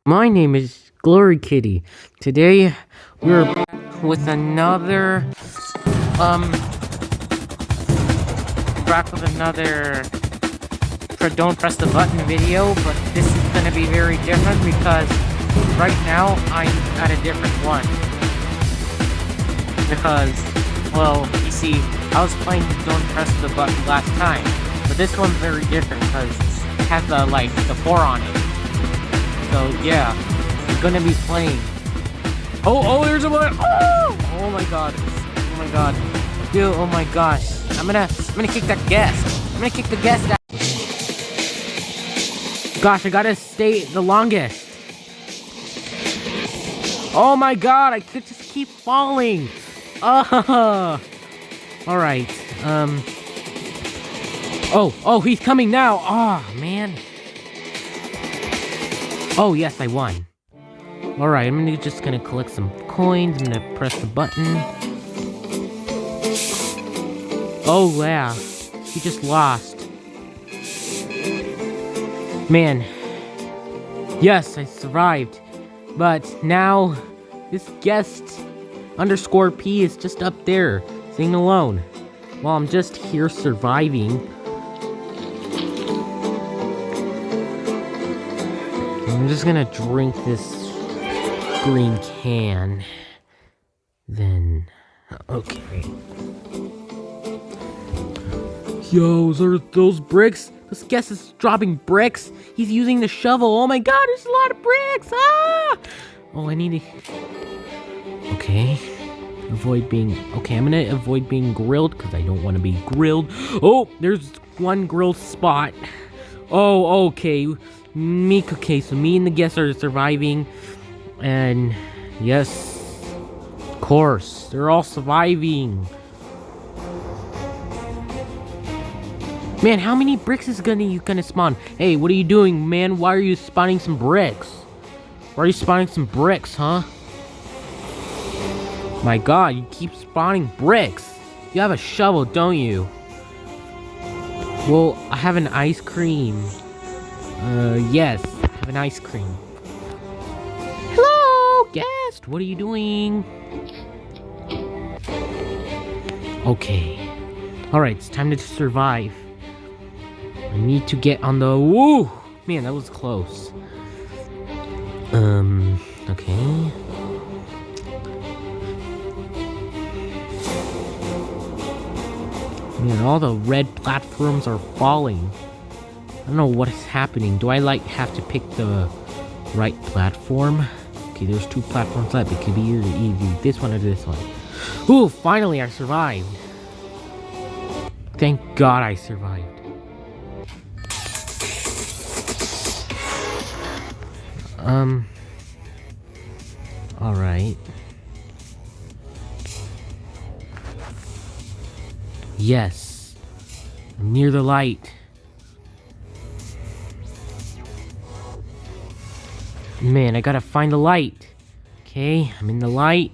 My name is Glory Kitty. Today we're back with another um don't press the button video, but this is gonna be very different because right now I'm at a different one. Because well, you see, I was playing Don't Press the Button last time, but this one's very different because it has the 4 on it. So yeah, we're gonna be playing. Oh, there's a button. Oh my god. Oh my god. Dude, oh my gosh. I'm gonna kick that guest. I'm gonna kick the guest out. Gosh, I gotta stay the longest. Oh my god, I could just keep falling. Alright. Oh, he's coming now. Oh, man. Oh, yes, I won. Alright, I'm just gonna collect some coins. I'm gonna press the button. Oh, yeah. He just lost. Man. Yes, I survived. But now, this guest _P is just up there, sitting alone. While I'm just here surviving. I'm just gonna drink this green can. Then, okay. Yo, are those bricks? This guest is dropping bricks. He's using the shovel. Oh my god, there's a lot of bricks. Ah! Oh, I need to... Okay. Okay, I'm gonna avoid being grilled because I don't want to be grilled. Oh, there's one grilled spot. Oh, okay. Okay, so me and the guests are surviving. And yes, of course, they're all surviving. Man, how many bricks is gonna spawn? Hey, what are you doing, man? Why are you spawning some bricks? Why are you spawning some bricks, huh? My god, you keep spawning bricks. You have a shovel, don't you? Well, I have an ice cream. Yes, I have an ice cream. Hello, guest. What are you doing? Okay. Alright, it's time to survive. I need to get on the... Woo! Man, that was close. Okay. Man, all the red platforms are falling. I don't know what is happening. Do I, have to pick the right platform? Okay, there's 2 platforms left. It could be either this one or this one. Ooh, finally I survived. Thank God I survived. Alright. Yes. I'm near the light. Man, I gotta find the light. Okay, I'm in the light.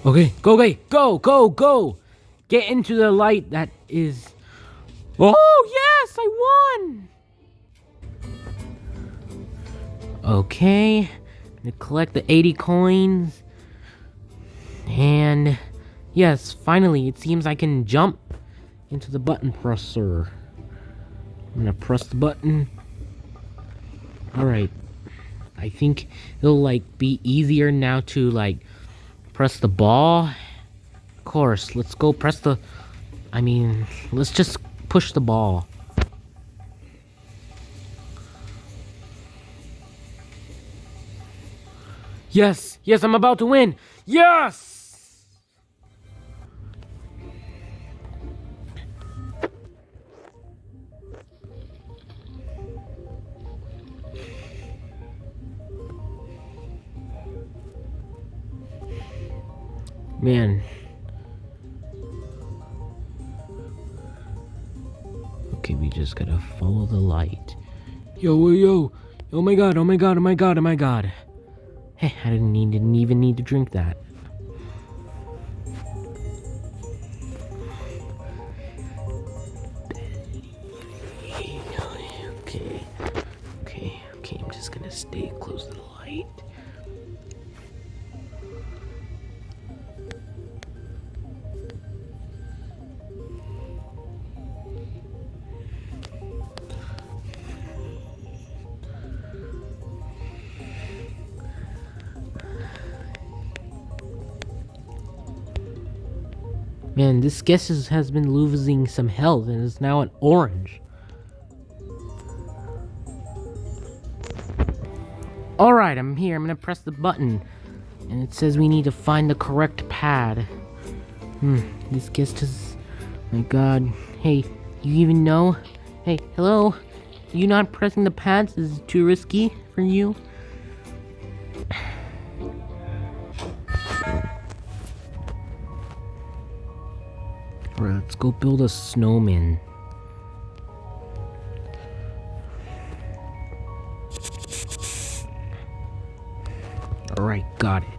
Okay, go! Get into the light that is... Oh, yes, I won! Okay, I'm gonna collect the 80 coins. And yes, finally, it seems I can jump into the button presser. I'm gonna press the button. Alright. I think it'll be easier now to press the ball. Of course, let's go press the... let's just push the ball. Yes, I'm about to win. Yes! Man. Okay, we just gotta follow the light. Yo. Oh my god. Hey, I didn't even need to drink that. stay close to the light. Man, this guest has been losing some health and is now an orange. Alright, I'm here. I'm gonna press the button. And it says we need to find the correct pad. This guest is... My god. Hey, you even know? Hey, hello? You not pressing the pads? Is it too risky for you? Alright, let's go build a snowman. Alright, got it.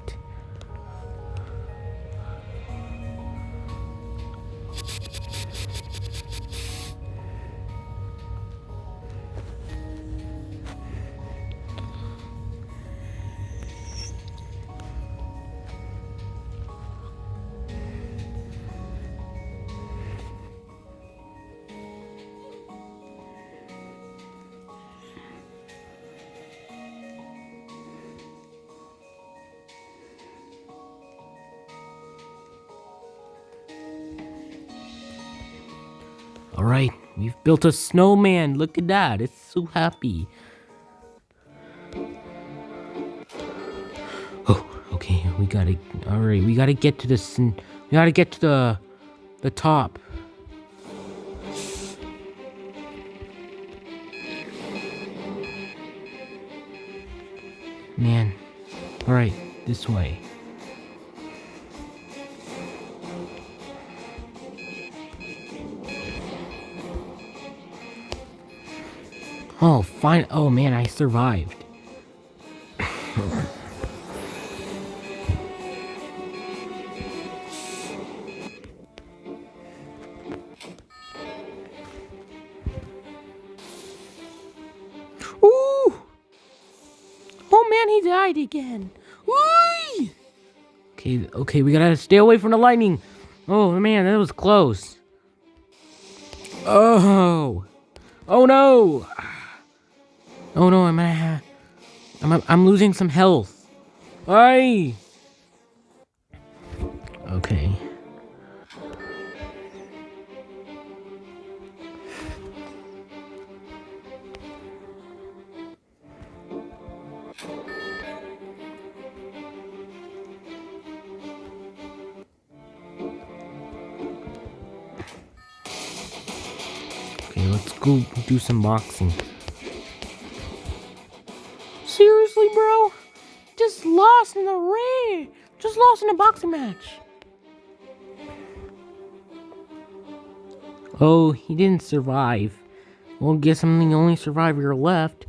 Alright, we've built a snowman. Look at that. It's so happy. Oh, okay. Alright, we gotta get to this. We gotta get to the top. Man. Alright, this way. Oh, fine. Oh, man, I survived. Ooh! Oh, man, he died again. Whee! Okay, we gotta stay away from the lightning. Oh, man, that was close. Oh! Oh, no! Oh no, I'm losing some health. Aye. Okay. Okay, let's go do some boxing. Seriously, bro? Just lost in a ring. Just lost in a boxing match. Oh, he didn't survive. Well, guess I'm the only survivor left.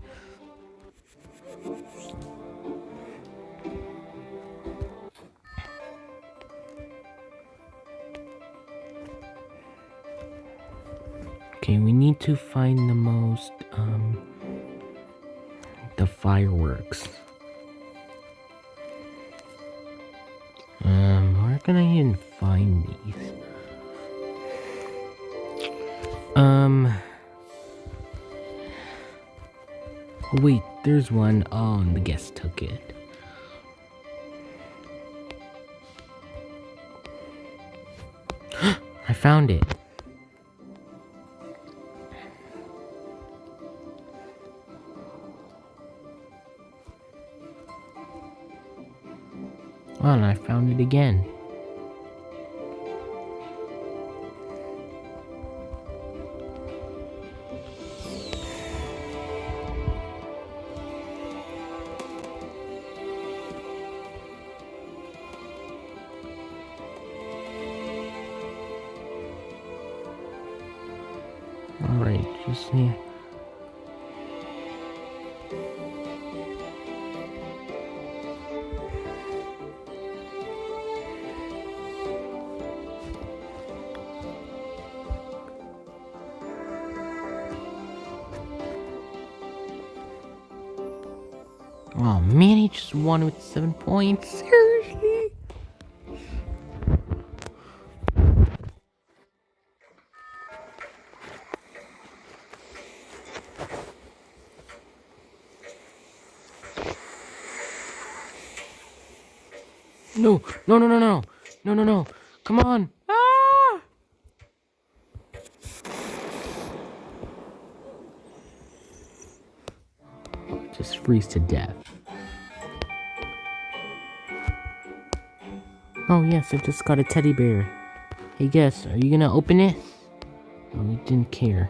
Okay, we need to find the most, the fireworks. Where can I even find these? Wait, there's one. Oh, and the guest took it. I found it. Oh, and I found it again. Alright, just here. Oh man, he just won with 7 points. Seriously? No, no, no, no, no, no, no, no. Come on. Ah! Just freeze to death. Oh yes, I just got a teddy bear. Hey, guess, are you gonna open it? Oh, you didn't care.